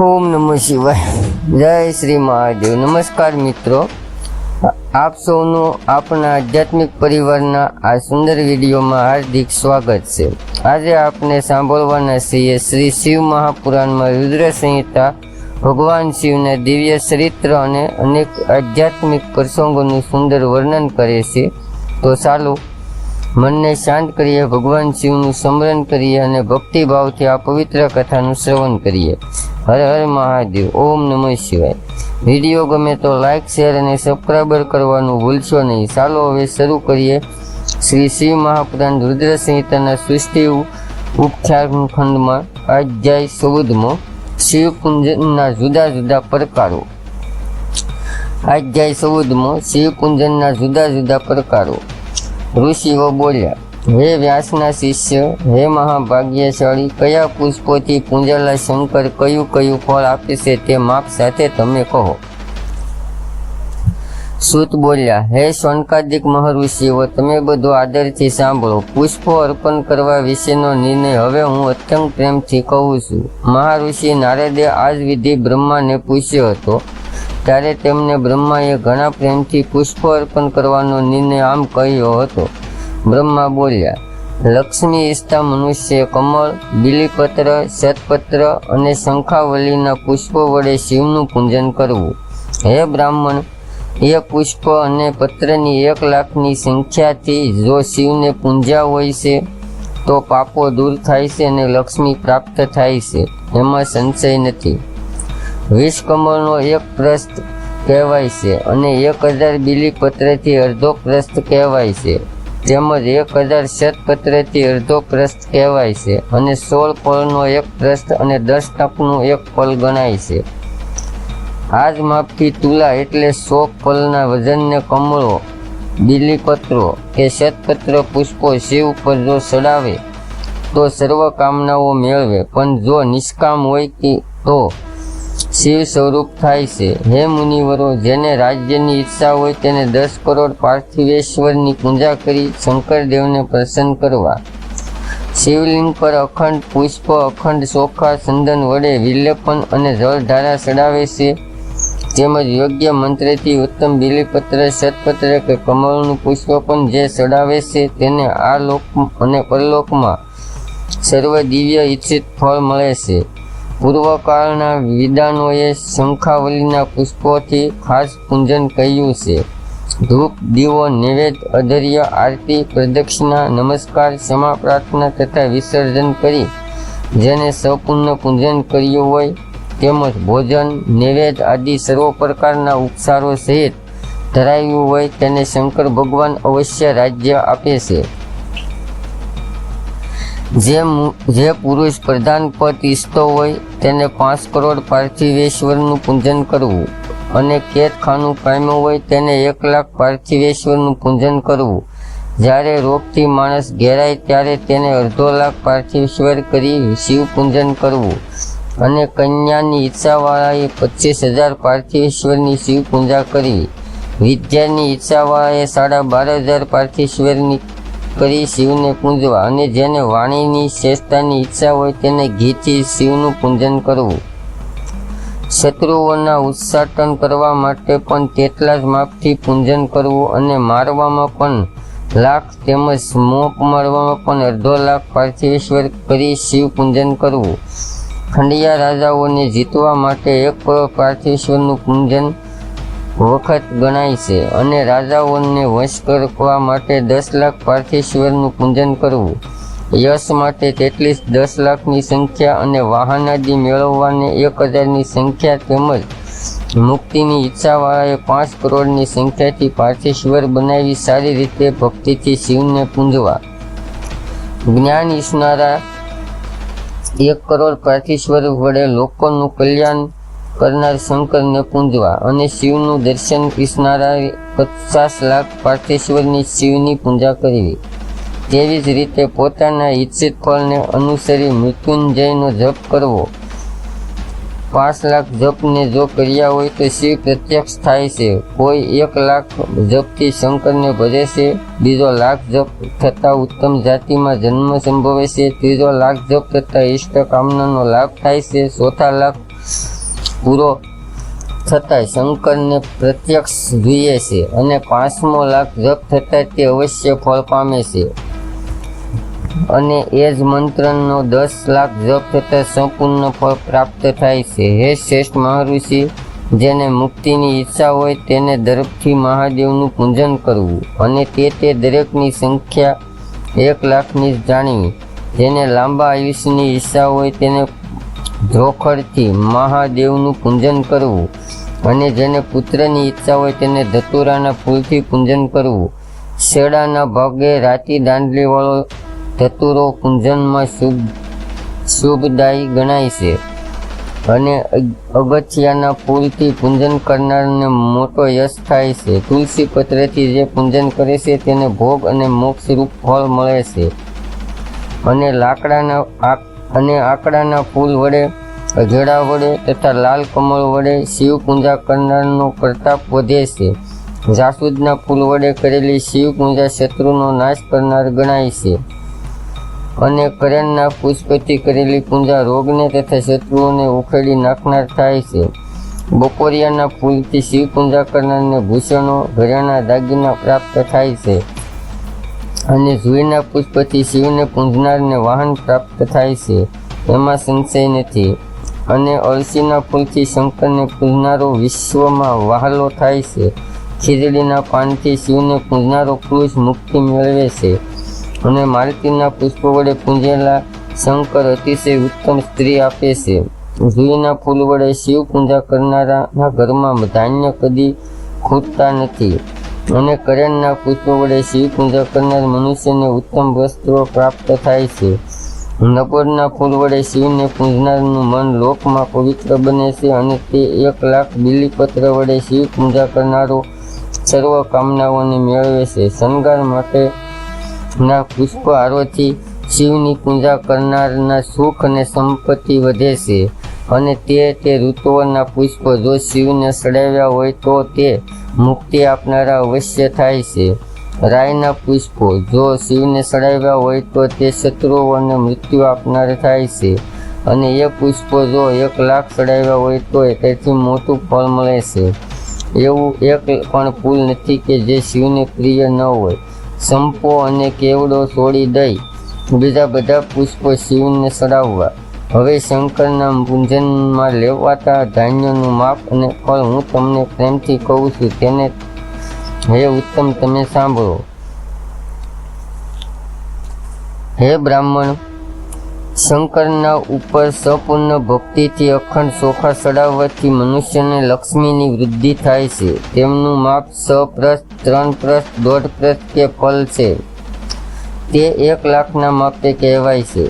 ओम नमः शिवाय। जय श्री महादेव। नमस्कार मित्रों, आप सौनु आपना आध्यात्मिक परिवारना आ सुंदर विडियो में हार्दिक स्वागत है। आज आपने सांभळवाना छीए श्री शिव महापुराण में रुद्र संहिता भगवान शिव ने दिव्य चरित्र अने अनेक आध्यात्मिक प्रसंगों सुंदर वर्णन करे छे। तो चालो मन ने शांत करिए, भगवान शिवनु स्मरण करिए और भक्ति भाव थी आ पवित्र कथानु श्रवण करिए। हर हर महादेव। ओम नमः शिवाय। विडियो गमे तो लाइक शेर और सब्सक्राइबर करवानुं भूलशो नहीं। चालो हवे शरू करिए श्री शिव महापुराण रुद्र संहिता सृष्टि उपख्यान खंड में अध्याय 14 शिव पूजन जुदा जुदा प्रकारों। अध्याय 14 शिव पूजन जुदा जुदा प्रकारों। ऋषिओ बोल्या, हे व्यासना शिष्य, हे महाभाग्यशाળી, कया पुष्पोथी पूंजेला शंकर कયું કયું ફળ આપે છે તે માપ સાથે તમે કહો। સૂત બોલ્યા, હે શૌનકાદિક મહર્ષિઓ, તમે બધું આદરથી સાંભળો। પુષ્પો અર્પણ કરવા વિશેનો નિર્ણય હવે હું અત્યંત પ્રેમથી કહું છું। મહાઋષિ નારદે આ જ વિધિ બ્રહ્માને પૂછ્યો હતો। ત્યારે તેમને બ્રહ્માએ ઘણા પ્રેમથી પુષ્પો અર્પણ કરવાનો નિર્ણય આમ કહ્યો હતો। બ્રહ્મા બોલ્યા, લક્ષ્મી ઈચ્છતા મનુષ્ય કમળ, બીલીપત્ર, શતપત્ર અને શંખાવલીના પુષ્પો વડે શિવનું પૂજન કરવું। હે બ્રાહ્મણ, એ પુષ્પ અને પત્રની 1 લાખની સંખ્યાથી જો શિવને પૂંજ્યા હોય છે તો પાપો દૂર થાય છે અને લક્ષ્મી પ્રાપ્ત થાય છે, એમાં સંશય નથી। 20 કમળનો 1 પ્રસ્થ કહેવાય છે અને 1000 બીલીપત્રથી અડધો પ્રસ્થ કહેવાય છે, તેમજ 1000 શતપત્રથી અડધો પ્રસ્થ કહેવાય છે અને 16 ફળનો 1 પ્રસ્થ અને 10 ટપનું 1 ફળ ગણાય છે। આ જ માપથી તુલા એટલે 100 ફળના વજનને કમળો, બીલીપત્રો કે શતપત્ર પુષ્પો શિવ પર જો ચડાવે તો સર્વ કામનાઓ મેળવે, પણ જો નિષ્કામ હોય તો શિવ સ્વરૂપ થાય છે। હે મુનિવરો, જેને રાજ્યની ઈચ્છા હોય તેને 10 કરોડ પાર્થિવેશ્વરની પૂજા કરી શંકરદેવને પ્રસન્ન કરવા। શિવલિંગ પર અખંડ પુષ્પ, અખંડ ચોખા, ચંદન વડે વિલેપન અને જળધારા ચડાવે છે, તેમજ યોગ્ય મંત્રથી ઉત્તમ બીલીપત્ર, શતપત્ર કે કમળનું પુષ્પ પણ જે ચડાવે છે તેને આ લોક અને પરલોકમાં સર્વ દિવ્ય ઈચ્છિત ફળ મળે છે। પૂર્વકાળના વિદ્વાનોએ શંખાવલીના પુષ્પોથી ખાસ પૂજન કર્યું છે। ધૂપ, દીવો, નૈવેદ્ય, અધર્ય, આરતી, પ્રદક્ષિણા, નમસ્કાર, ક્ષમા પ્રાર્થના તથા વિસર્જન કરી જેને સંપૂર્ણ પૂજન કર્યું હોય તેમજ ભોજન, નૈવેદ્ય આદિ સર્વ પ્રકારના ઉપચારો સહિત ધરાવ્યું હોય તેને શંકર ભગવાન અવશ્ય રાજ્ય આપે છે। જે પુરુષ પ્રધાન પદ ઈચ્છતો હોય તેને 5 કરોડ પાર્થિવેશ્વરનું પૂજન કરવું અને કેદખાનું પામ્યું હોય તેને 1 લાખ પાર્થિવેશ્વરનું પૂજન કરવું। જ્યારે રોગથી માણસ ઘેરાય ત્યારે તેને 1.5 લાખ પાર્થિવેશ્વર કરી શિવ પૂજન કરવું અને કન્યાની ઈચ્છાવાળાએ 25,000 પાર્થિવેશ્વરની શિવ પૂજા કરવી। વિદ્યાની ઈચ્છાવાળાએ 12,500 પાર્થિવેશ્વરની કરી શિવને પૂજવા અને જેને વાણીની શ્રેષ્ઠતાની ઈચ્છા હોય તેને ઘીથી શિવનું પૂજન કરવું। શત્રુઓના ઉચ્ચાટન કરવા માટે પણ તેટલા જ માપથી પૂજન કરવું અને મારવામાં પણ લાખ તેમજ મોં મારવામાં પણ 1.5 લાખ પાર્થિવેશ્વર કરી શિવ પૂજન કરવું। ખંડિયા રાજાઓને જીતવા માટે 1 કરોડ પાર્થિવેશ્વરનું પૂજન વખત ગણાય છે અને રાજાઓને વશ કરવા માટે 10 લાખ પાર્થિવેશ્વરનું પૂજન કરવું। યશ માટે તેટલી 10 લાખની સંખ્યા અને વાહનાદિ મેળવવાને 1000ની સંખ્યા તેમજ મુક્તિની ઈચ્છાવાળાએ 5 કરોડની સંખ્યાથી પાર્થિવેશ્વર બનાવી સારી રીતે ભક્તિથી શિવને પૂજવા। જ્ઞાન ઈચ્છનારા 1 કરોડ પાર્થિવેશ્વર વડે લોકોનું કલ્યાણ કરનાર શંકરને પૂજવા અને શિવનું દર્શન ઈચ્છનારા 50 લાખ પાર્થિવેશ્વરની શિવની પૂજા કરવી। તેવી જ રીતે પોતાના ઈચ્છિત ફળને અનુસરી મૃત્યુંજયનો જપ કરવો। 5 લાખ જપને જો કર્યા હોય તો શિવ પ્રત્યક્ષ થાય છે। કોઈ 1 લાખ જપથી શંકરને ભજે છે, બીજો લાખ જપ થતાં ઉત્તમ જાતિમાં જન્મ સંભવે છે, ત્રીજો લાખ જપ થતાં ઇષ્ટ કામનાનો લાભ થાય છે, ચોથા લાખ પૂરો થતાં શંકરને પ્રત્યક્ષ જોઈએ છે અને 5મો લાખ જપ થતાં તે અવશ્ય ફળ પામે છે અને એ જ મંત્રનો 10 લાખ જપ થતાં સંપૂર્ણ ફળ પ્રાપ્ત થાય છે. હે શ્રેષ્ઠ મહર્ષિ, જેને મુક્તિની ઈચ્છા હોય તેને દર્પથી મહાદેવનું પૂજન કરવું અને તે દરેકની સંખ્યા 1 લાખની જાણવી. જેને લાંબા આયુષ્યની ઈચ્છા હોય તેને ધ્રોખડથી મહાદેવનું પૂજન કરવું અને જેને પુત્રની ઈચ્છા હોય તેને ધતુરાના ફૂલથી પૂજન કરવું. શેડાના ભાગે રાતી દાંડલીવાળો ધતુરો પૂજનમાં શુભદાયી ગણાય છે અને અગત્યાના ફૂલથી પૂજન કરનારને મોટો યશ થાય છે. તુલસી પત્રથી જે પૂજન કરે છે તેને ભોગ અને મોક્ષરૂપ ફળ મળે છે અને આકડાના ફૂલ વડે, અજડા વડે તથા લાલ કમળ વડે શિવ પૂજા કરનારનો પ્રતાપ વધે છે. જાસૂદના ફૂલ વડે કરેલી શિવ પૂજા શત્રુનો નાશ કરનાર ગણાય છે અને કરેણના પુષ્પથી કરેલી પૂજા રોગને તથા શત્રુઓને ઉખેડી નાખનાર થાય છે. બકોરિયાના ફૂલથી શિવ પૂજા કરનારને ભૂષણો, ઘરેણા, દાગીના પ્રાપ્ત થાય છે અને જુઈના પુષ્પથી શિવને પૂજનારને વાહન પ્રાપ્ત થાય છે, એમાં સંશય નથી. અને અળસીના ફૂલથી શંકરને પૂજનારો વિશ્વમાં વહાલો થાય છે. ખીજડીના પાનથી શિવને પૂજનારો પુરુષ મુક્તિ મેળવે છે અને માલતીના પુષ્પો વડે પૂજેલા શંકર અતિશય ઉત્તમ સ્ત્રી આપે છે. જુઈના ફૂલ વડે શિવ પૂજા કરનારાના ઘરમાં ધાન્ય કદી ખૂટતા નથી અને કરેણના પુષ્પો વડે શિવ પૂજા કરનાર મનુષ્યને ઉત્તમ વસ્ત્રો પ્રાપ્ત થાય છે. નપરના ફૂલ વડે શિવને પૂજનારનું મન લોકમાં પવિત્ર બને છે અને તે 1 લાખ બિલીપત્ર વડે શિવ પૂજા કરનારો સર્વ કામનાઓને મેળવે છે. શણગાર માટેના પુષ્પ હારોથી શિવની પૂજા કરનારના સુખ અને સંપત્તિ વધે છે અને તે ઋતુઓના પુષ્પ જો શિવને ચડાવ્યા હોય તો તે મુક્તિ આપનારા અવશ્ય થાય છે. રાયના પુષ્પો જો શિવને ચડાવ્યા હોય તો તે શત્રુઓને મૃત્યુ આપનાર થાય છે અને એ પુષ્પો જો 1 લાખ ચડાવ્યા હોય તો તેથી મોટું ફળ મળે છે. એવું એક પણ ફૂલ નથી કે જે શિવને પ્રિય ન હોય. સંપો અને કેવડો છોડી દઈ બીજા બધા પુષ્પો શિવને ચડાવવા. હવે શંકરના પૂજનમાં લેવાતા ધાન્યનું માપ અને ફળ હું તમને પ્રેમથી કહું છું, તેને હે ઉત્તમ તમે સાંભળો. હે બ્રાહ્મણ, શંકરના ઉપર સંપૂર્ણ ભક્તિથી અખંડ ચોખા ચડાવવાથી મનુષ્યને લક્ષ્મીની વૃદ્ધિ થાય છે. તેમનું માપ 6 પ્રસ્થ, 3 પ્રસ્થ, 1.5 પ્રસ્થ કે ફલ છે. તે 1 લાખના માપે કહેવાય છે.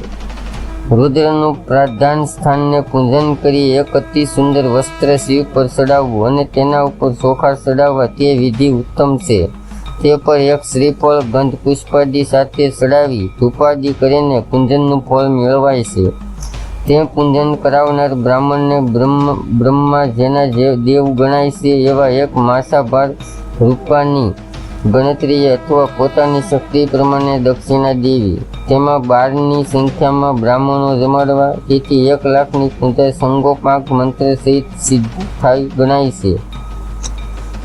રુદ્રનું પ્રધાન સ્થાનને પૂજન કરી એક અતિ સુંદર વસ્ત્ર શિવ પર ચડાવવું અને તેના ઉપર ચોખા ચડાવવા તે વિધિ ઉત્તમ છે. તે પર એક શ્રીફળ ગંધ પુષ્પાદિ સાથે ચડાવી ધૂપાદિ કરીને પૂજનનું ફળ મેળવાય છે. તે પૂજન કરાવનાર બ્રાહ્મણને બ્રહ્મા જેના દેવ ગણાય છે એવા એક માસાભાર રૂપાની ગણતરીએ અથવા પોતાની શક્તિ પ્રમાણે દક્ષિણા દેવી. તેમાં 12ની સંખ્યામાં બ્રાહ્મણો જમાડવા. તેથી 1 લાખની પૂજા સંગોપાક મંત્ર સહિત સિદ્ધ થાય ગણાય છે.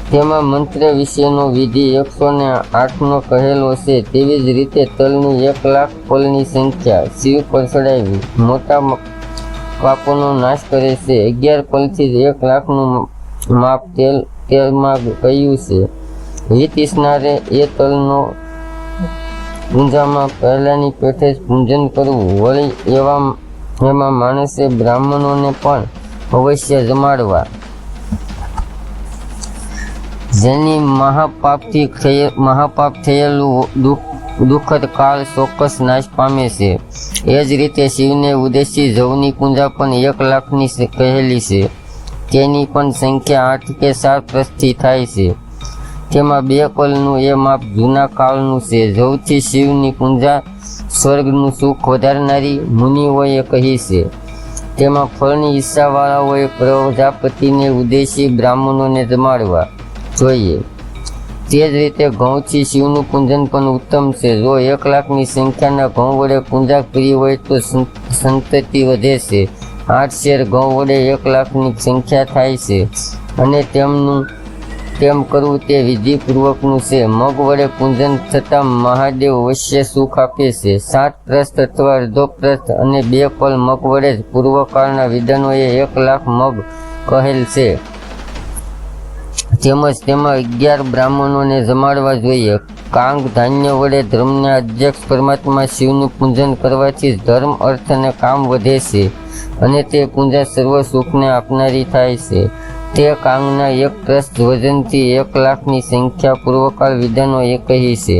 તેમાં મંત્ર વિશેનો વિધિ 108નો કહેલો છે. તેવી જ રીતે તલની 1 લાખ ફળની સંખ્યા શિવ પર ચડાવી મોટા પાપોનો નાશ કરે છે. 11 ફળથી 1 લાખનું માપ તેલમાં કહ્યું છે. હિત ઈચ્છનારે એ તલનો પૂજામાં પહેલાની પેઠે જ પૂજન કરવું. વળી એમાં માણસે બ્રાહ્મણોને પણ અવશ્ય જમાડવા. જેની મહાપાપ થયેલું દુઃખદ કાળ ચોક્કસ નાશ પામે છે. એ જ રીતે શિવને ઉદ્દેશી જવની પૂજા પણ 1 લાખની કહેલી છે. તેની પણ સંખ્યા 8 કે 7 પ્રસ્થી થાય છે. તેમાં 2 કલનું એ માપ જૂના કાળનું છે. જવથી શિવની પૂજા સ્વર્ગનું સુખ વધારનારી મુનિઓએ કહી છે. તેમાં ફળની ઈચ્છાવાળાઓએ પ્રજાપતિને ઉદ્દેશી બ્રાહ્મણોને જમાડવા જોઈએ. તે જ રીતે ઘઉંથી શિવનું પૂજન પણ ઉત્તમ છે. જો 1 લાખની સંખ્યાના ઘઉં વડે પૂજા કરી હોય તો સંતતિ વધે છે 8 શેર ઘઉં વડે 1 લાખની સંખ્યા થાય છે અને તેમ કરવું તે વિધિપૂર્વકનું છે. મગ વડે પૂજન થતાં મહાદેવ અવશ્ય સુખ આપે છે. 7 પ્રસ્થ અથવા અડધો પ્રસ્થ અને 2 પલ મગ વડે જ પૂર્વકાળના વિદ્વાનોએ 1 લાખ મગ કહેલ છે. તેમજ તેમાં 11 બ્રાહ્મણોને જમાડવા જોઈએ. કાંગ ધાન્ય વડે ધર્મના અધ્યક્ષ પરમાત્મા શિવનું પૂજન કરવાથી ધર્મ, અર્થ અને કામ વધે છે અને તે પૂજા સર્વ સુખને આપનારી થાય છે. તે કાંગના 1 પ્રસ્થ વજનથી 1 લાખની સંખ્યા પૂર્વકાળ વિદ્વાનોએ કહી છે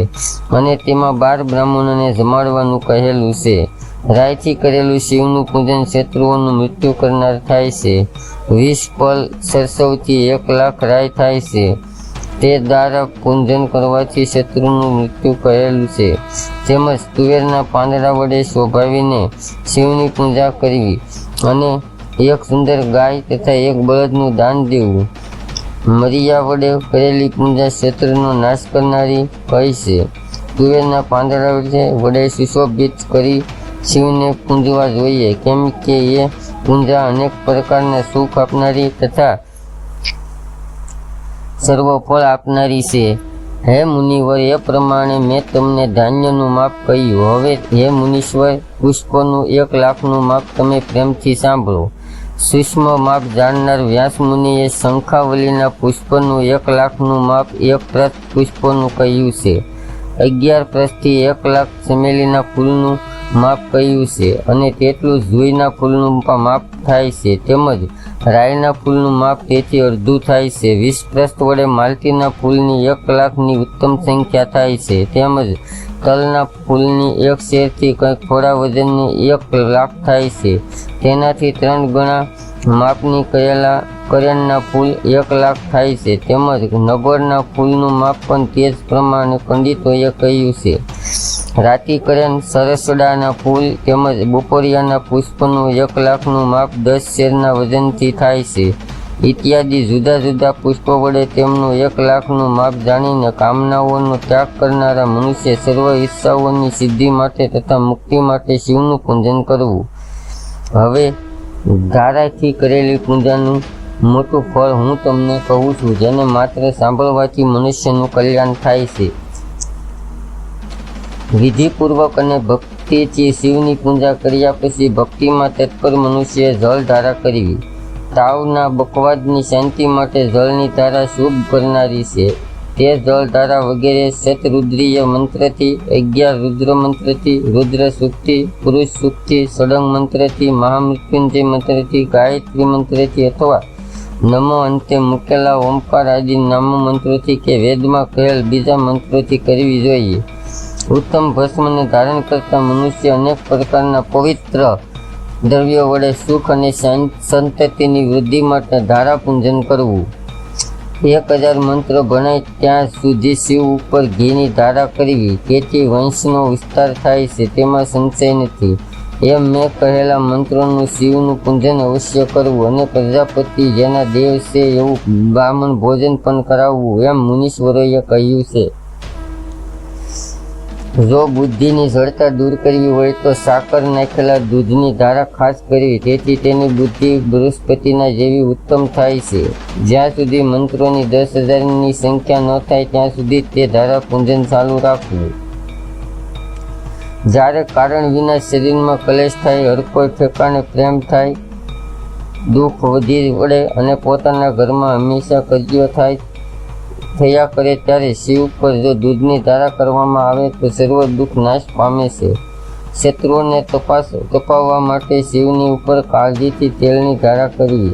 અને તેમાં 12 બ્રાહ્મણોને જમાડવાનું કહેલું છે. રાયથી કરેલું શિવનું પૂજન શત્રુઓનું મૃત્યુ કરનાર થાય છે. 20 પલ સરસવથી 1 લાખ રાય થાય છે. તે દ્વારા પૂજન કરવાથી શત્રુનું મૃત્યુ કહેલું છે. તેમજ તુવેરના પાંદડા વડે શોભાવીને શિવની પૂજા કરવી અને 1 સુંદર ગાય તથા 1 બળદનું દાન દેવું. મરિયા વડે કરેલી પૂજા શત્રુનો નાશ કરનારી કહી છે. તુવેરના પાંદડા વડે સુશોભિત કરી શિવને પૂજવા જોઈએ, કેમ કે એ પૂજા અનેક પ્રકારના સુખ આપનારી તથા સર્વફળ આપનારી છે. હે મુનિવર, એ પ્રમાણે મેં તમને ધાન્યનું માપ કહ્યું. હવે હે મુનીશ્વર, પુષ્પોનું 1 લાખનું માપ તમે પ્રેમથી સાંભળો. સૂક્ષ્મ માપ જાણનાર વ્યાસ મુનિએ શંખાવલીના પુષ્પનું 1 લાખનું માપ 1 પ્રસ્થ પુષ્પોનું કહ્યું છે. 11 પ્રસ્થથી 1 લાખ ચમેલીના ફૂલનું માપ કહ્યું છે અને તેટલું જુઈના ફૂલનું માપ થાય છે. તેમજ રાયના ફૂલનું માપ તેથી અડધું થાય છે. 20 પ્રસ્થ વડે માલતીના ફૂલની 1 લાખની ઉત્તમ સંખ્યા થાય છે. તેમજ તલના ફૂલની 1 શેરથી કંઈક થોડા વજનની 1 લાખ થાય છે. તેનાથી 3 ગણા માપની કરેણના ફૂલ 1 લાખ થાય છે. તેમજ નગરના ફૂલનું માપ પણ તે જ પ્રમાણે પંડિતોએ કહ્યું છે. રાતી કરેણ, સરસડાના ફૂલ તેમજ બપોરિયાના પુષ્પનું 1 લાખનું માપ 10 શેરના વજનથી થાય છે. ઇત્યાદિ જુદા જુદા પુષ્પો વડે તેમનું 1 લાખનું માપ જાણીને કામનાઓનો ત્યાગ કરનારા મનુષ્ય સર્વ ઈચ્છાઓની સિદ્ધિ માટે તથા મુક્તિ માટે શિવનું પૂજન કરવું. હવે ધારાથી કરેલી પૂજાનું મોટું ફળ હું તમને કહું છું, જેને માત્ર સાંભળવાથી મનુષ્યનું કલ્યાણ થાય છે. વિધિપૂર્વક અને ભક્તિથી શિવની પૂજા કર્યા પછી ભક્તિમાં તત્પર મનુષ્યએ જળ ધારા કરવી. તાવના બકવાદની શાંતિ માટે જળની ધારા શુભ કરનારી છે. તે જળ ધારા વગેરે શતરુદ્રીય મંત્રથી, 11 રુદ્ર મંત્રથી, રુદ્ર સૂક્તથી, પુરુષ સૂક્તથી, સડંગ મંત્રથી, મહામૃત્યુંજય મંત્રથી, ગાયત્રી મંત્રથી અથવા નમો અંતે મૂકેલા ઓમકાર આદિ નામ મંત્રોથી કે વેદમાં કહેલ બીજા મંત્રોથી કરવી જોઈએ. ઉત્તમ ભસ્મને ધારણ કરતા મનુષ્ય અનેક પ્રકારના પવિત્ર દ્રવ્યો વડે સુખ અને સંતતિની વૃદ્ધિ માટે ધારા પૂજન કરવું. 1000 મંત્ર ભણાય ત્યાં સુધી શિવ ઉપર ઘીની ધારા કરવી. તેથી વંશનો વિસ્તાર થાય છે, તેમાં સંશય નથી. એમ મેં કહેલા મંત્રોનું શિવનું પૂજન અવશ્ય કરવું અને પ્રજાપતિ જેના દેવ છે એવું બ્રાહ્મણ ભોજન પણ કરાવવું, એમ મુનીશ્વરોએ કહ્યું છે. જો બુદ્ધિની જડતા દૂર કરવી હોય તો સાકર નાખેલા દૂધની ધારા ખાસ કરવી. તેથી તેની બુદ્ધિ બૃહસ્પતિના જેવી ઉત્તમ થાય છે. જ્યાં સુધી મંત્રોની 10,000ની સંખ્યા ન થાય ત્યાં સુધી તે ધારા પૂજન ચાલુ રાખવું. જ્યારે કારણ વિના શરીરમાં કલેશ થાય, હર કોઈ ઠેકાણે પ્રેમ થાય, દુઃખ વધી વળે અને પોતાના ઘરમાં હંમેશા કજિયો થયા કરે, ત્યારે શિવ પર જો દૂધની ધારા કરવામાં આવે તો સર્વ દુઃખ નાશ પામે છે. શત્રુઓને તપાવવા માટે શિવની ઉપર કાળજીથી તેલની ધારા કરવી,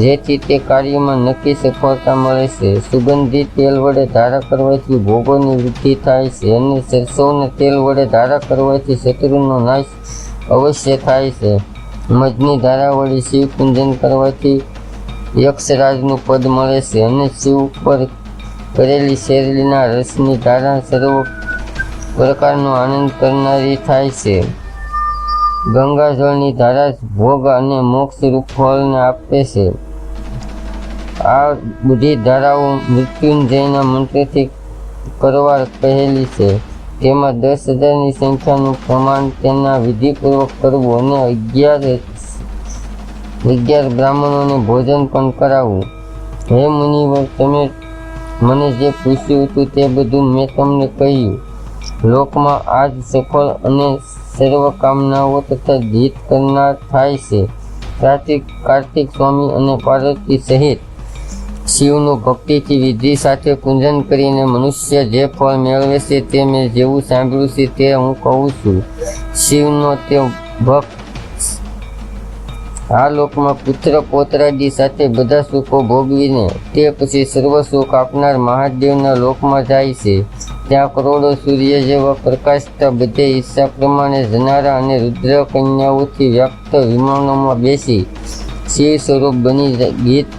જેથી તે કાર્યમાં નક્કી સફળતા મળે છે. સુગંધિત તેલ વડે ધારા કરવાથી ભોગોની વૃદ્ધિ થાય છે અને સરસવના તેલ વડે ધારા કરવાથી શત્રુનો નાશ અવશ્ય થાય છે. મધની ધારા વડે શિવ પૂજન કરવાથી યક્ષરાજનું પદ મળે છે અને શિવ ઉપર કરેલી શેરડીના રસની ધારા સર્વ પ્રકારનો આનંદ કરનારી થાય છે. ગંગાજળની ધારા ભોગ અને મોક્ષ રૂપ ફળને આપે છે. આ બધી ધારાઓ મૃત્યુંજયના મંત્રથી કરવા કહેલી છે. તેમાં 10,000ની સંખ્યાનું પ્રમાણ તેના વિધિપૂર્વક કરવું અને 11 11 બ્રાહ્મણોને ભોજન પણ કરાવું. હે મુનિવર, તમે મને જે પૂછ્યું હતું તે બધું મેં તમને કહ્યું. લોકમાં આજ સફળ અને સર્વ કામનાઓ તથા જીત કરનાર થાય છે. કાર્તિક સ્વામી અને પાર્વતી સહિત શિવનું ભક્તિથી વિધિ સાથે પૂજન કરીને મનુષ્ય જે ફળ મેળવે છે તે મેં જેવું સાંભળ્યું છે તે હું કહું છું. શિવનો તે ભક્ત આ લોકમાં પુત્ર પૌત્રાદિ સાથે બધા સુખો ભોગવીને તે પછી સર્વ સુખ આપનાર મહાદેવના લોકમાં જાય છે. ત્યાં કરોડો સૂર્ય જેવા પ્રકાશતા બધે ઈચ્છા પ્રમાણે જનારા અને રુદ્ર કન્યાઓથી વ્યાપ્ત વિમાનોમાં બેસી શિવ સ્વરૂપ બની ગીત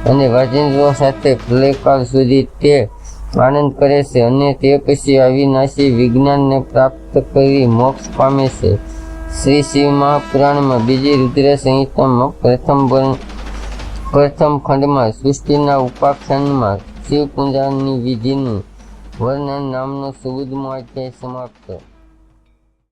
અને વાજિંત્રો સાથે પ્રલયકાળ સુધી તે આનંદ કરે છે અને તે પછી અવિનાશી વિજ્ઞાનને પ્રાપ્ત કરી મોક્ષ પામે છે. શ્રી શિવ મહાપુરાણમાં બીજી રુદ્ર સંહિતામાં પ્રથમ ખંડમાં સૃષ્ટિના ઉપાખ્યાનમાં શિવ પૂજાની વિધિનું વર્ણન નામનો 14મો અધ્યાય સમાપ્ત.